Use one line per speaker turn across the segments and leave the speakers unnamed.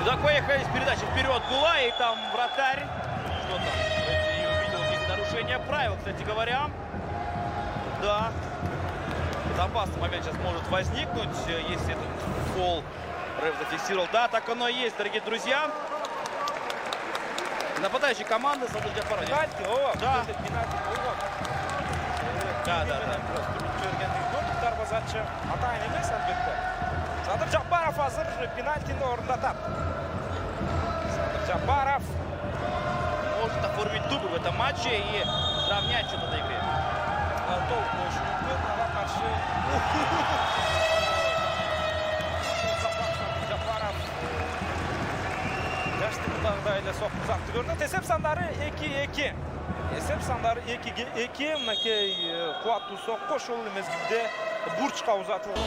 Итак, поехали с передачи вперед Гула, и там вратарь. Что там? Не увидел здесь нарушение правил, кстати говоря. Да. Опасный момент сейчас может возникнуть, если этот фол Реф зафиксировал. Да, так оно и есть, дорогие друзья. Нападающий команды Садыр Джапаров.
Пенальти, о,
да.
Пенальти, о.
Да.
Darvozatchi atayin emas albatta. Sadir Jabbarov hozir penaltini o'rnatadi. Sadir Jabbarov
может оформить дубль в этом матче и сравнять что-то на игре.
To'p qo'yishi mumkin, ana qarshi. Jabbarov Yashtiqdag'daylar so'qib uzatdi ko'rdi. Esep sonlari 2-2. Esep sonlari 2-2. Makay quvvatli so'q qo'shildi mezgilda burchqa uzatildi.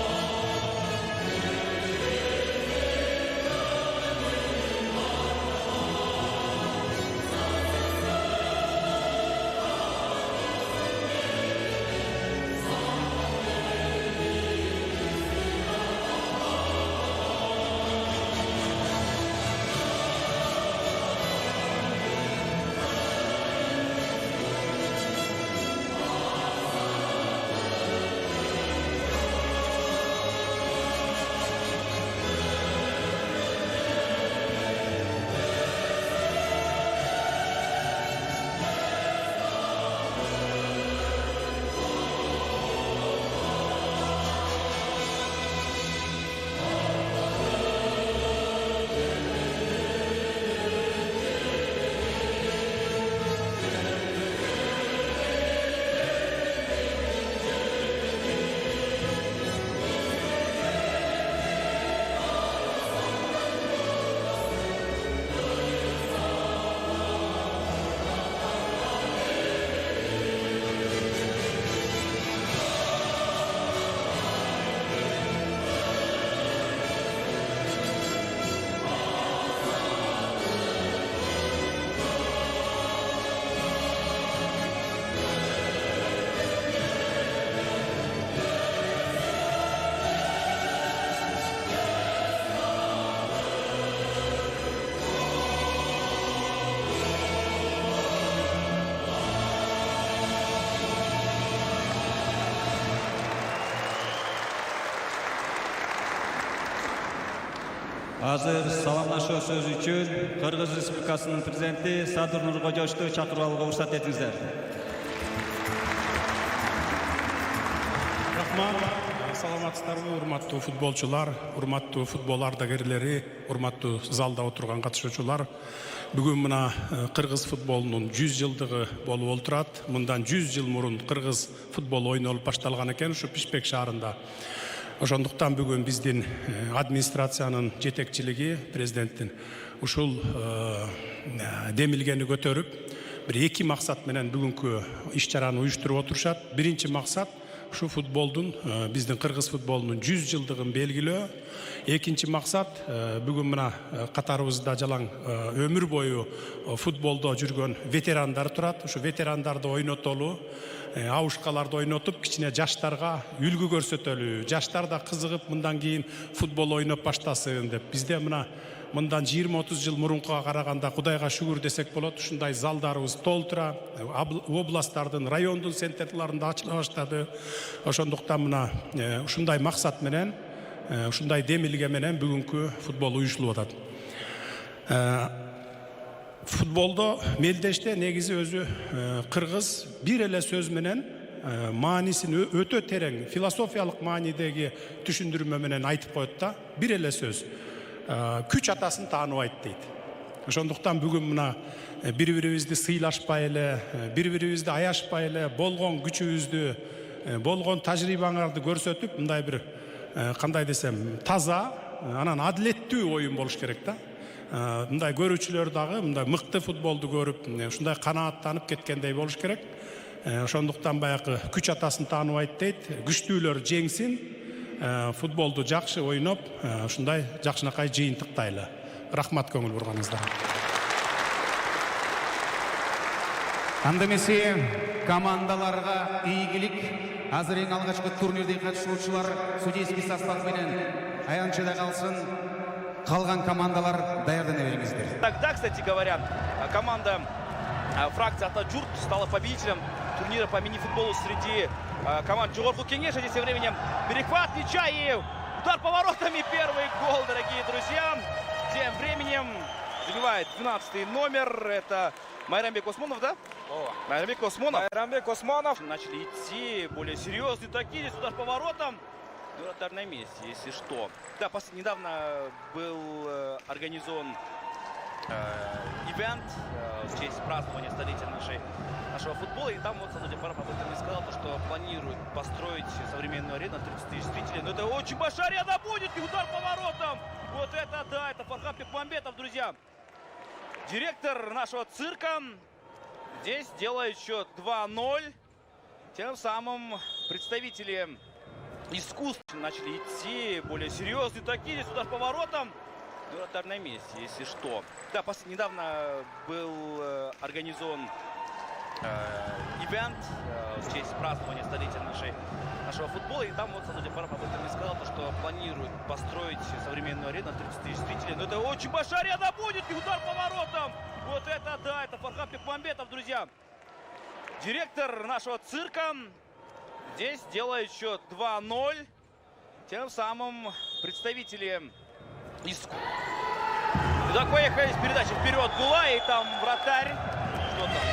Hazır salamlaşуу сөз үчүн Кыргыз Республикасынын президенти Садыр Нуркожоевду чакырып алууга уруксат этиңиздер.
Рахмат. Саламатсыздарбы, урматтуу футболчулар, урматтуу футбол ардагерлери, урматтуу залда отурган катышуучулар. Бүгүн мына Кыргыз футболунун 100 жылдыгы болуп олтурат. Мындан 100 жыл мурун Кыргыз футбол ойнолуп башталган экен ушу Бишкек шаарында. Ошондуктан бүгүн биздин администрациянын жетекчилиги, президенттин ушул демилгени көтөрүп, бир эки максат менен бүгүнкү иш-чараны уюштуруп отурушат. Биринчи максат ушу футболдун, биздин Кыргыз футболунун 100 жылдыгын белгилөө. Экинчи максат бүгүн мына катарыбызда жалаң өмүр бою футболдо жүргөн ветерандар турат. Ушу ветерандарды ойнотолу, аушкаларды ойнотуп, кичине жаштарга үлгү көрсөтөлү. Жаштар да кызыгып, мындан кийин футбол ойноп баштасын деп. Бизде мындан 20-30 жыл мурункуга караганда Кудайга шүгүр десек болот. Ушундай залдарыбыз толтура, областтардын, райондун центрларында ачыла баштады. Ошондуктан мына ушундай максат менен, ушундай демилге менен бүгүнкү футбол уюштурулуп атат. Футболдо мелдеште негизи өзү кыргыз бир эле сөз менен маанисин өтө терең, философиялык маанидеги түшүндүрмө менен айтып коет да. Бир эле сөз. Күч атасын тааныбайт дейт. Ошондуктан бүгүн мына бири-бирибизди сыйлашпай эле, бири-бирибизди аяшпай эле, болгон күчүбүздү, болгон тажрыйбаңарды көрсөтүп, мындай бир кандай десем, таза, анан адилеттүү оюн болуш керек да. Мындай көрүүчүлөр дагы мындай мыкты футболду көрүп, ушундай канааттанып кеткендей болуш керек. Ошондуктан баягы күч атасын тааныбайт дейт. Күчтүүлөр жеңсин, футболду жакшы ойноп, ушундай жакшынакай жыйынтыктайлы. Рахмат көңүл бурганыңыздарга.
Андемесе командаларга ийгилик. Азыр эң алгачкы турнирдеги катышуучулар судейский состав менен аянтчыда калсын. қалған командалар даярдана беріңіздер.
Тогда, кстати говоря, команда фракции Атаджурт стала победителем турнира по мини-футболу среди команд Джугорку Кенеша. Здесь тем временем перехват мяча и удар поворотами. Первый гол, дорогие друзья. Тем временем забивает 12-й номер. Это Майрамбек Осмонов, да? Майрамбек Осмонов.
Майрамбек Осмонов.
Начали идти более серьезные такие. Здесь удар поворотом. Вратарь на месте, если что. Да, недавно был организован ивент в честь празднования столетия нашего футбола. И там вот Садудя Парам об этом и сказал, что планирует построить современную арену на 30 тысяч зрителей. Но это очень большая арена будет. И удар поворотом. Вот это да, это Фархат Бекмамбетов, друзья. Директор нашего цирка здесь делает счет 2-0. Тем самым представители искусств начали идти более серьезные такие. Здесь удар поворотом. Вратарь на месте, если что. Да, недавно был организован ивент в честь празднования столетия нашего футбола. И там вот Садудя Парам об этом и сказал, что планирует построить современную арену на 30 тысяч зрителей. Но это очень большая арена будет. И удар поворотом. Вот это да, это Фархат Бекмамбетов, друзья. Директор нашего цирка здесь делает счет 2-0. Тем самым представители искусств. Итак, поехали с передачи вперед Гула. И там вратарь. Что там?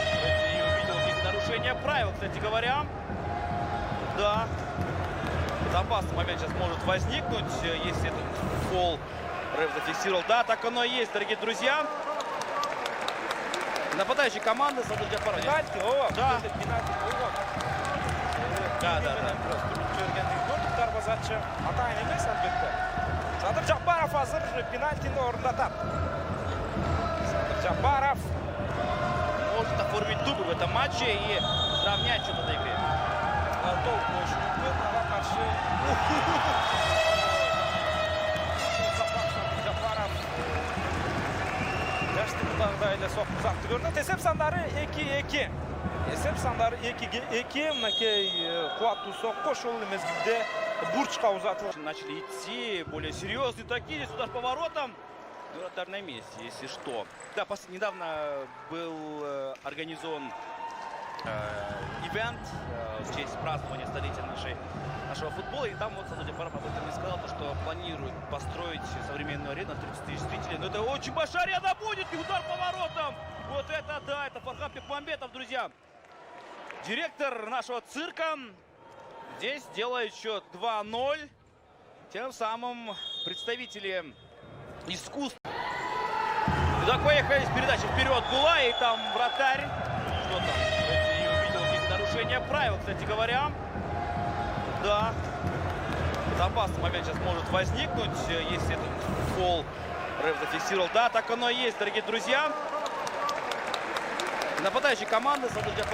Не увидел здесь нарушение правил, кстати говоря. Да. Опасный момент сейчас может возникнуть, если этот фол Рэв зафиксировал. Да, так оно и есть, дорогие друзья. Нападающий команды Садудя Парам.
Пенальти,
Да.
Пенальти.
Да.
Darvozatchi atayin emas albatta. Sadir Jabbarov hozir penaltini o'rnatadi. Sadir Jabbarov
Может оформить дубль в этом матче и сравнять что-то на игре.
to'p qo'yishi mumkin. Ana qarshi Jabbarov Dashtibdag'da so'qib uzatdi ko'rdi. Esep sonlari 2-2. Esep sonlari 2-2. Накей quvvatli so'q qo'shildi mezgilda Бурчқа uzatıldı.
Начали идти более серьезные такие. Здесь удар поворотом. Вратарь на месте, если что. Да, недавно был организован ивент в честь празднования столетия нашего футбола. И там вот Садудя Парам об этом и сказал, что планирует построить современную арену на 30 тысяч зрителей. Но это очень большая арена будет. И удар поворотом. Вот это да, это Фархат Бекмамбетов, друзья. Директор нашего цирка здесь делает счет 2-0. Тем самым представители искусств. Итак, поехали с передачи вперед Гула. И там вратарь. Что там? Не увидел здесь нарушение правил, кстати говоря. Да. Опасный момент сейчас может возникнуть, если этот фол Рэв зафиксировал. Да, так оно и есть, дорогие друзья. Нападающий команды Садудя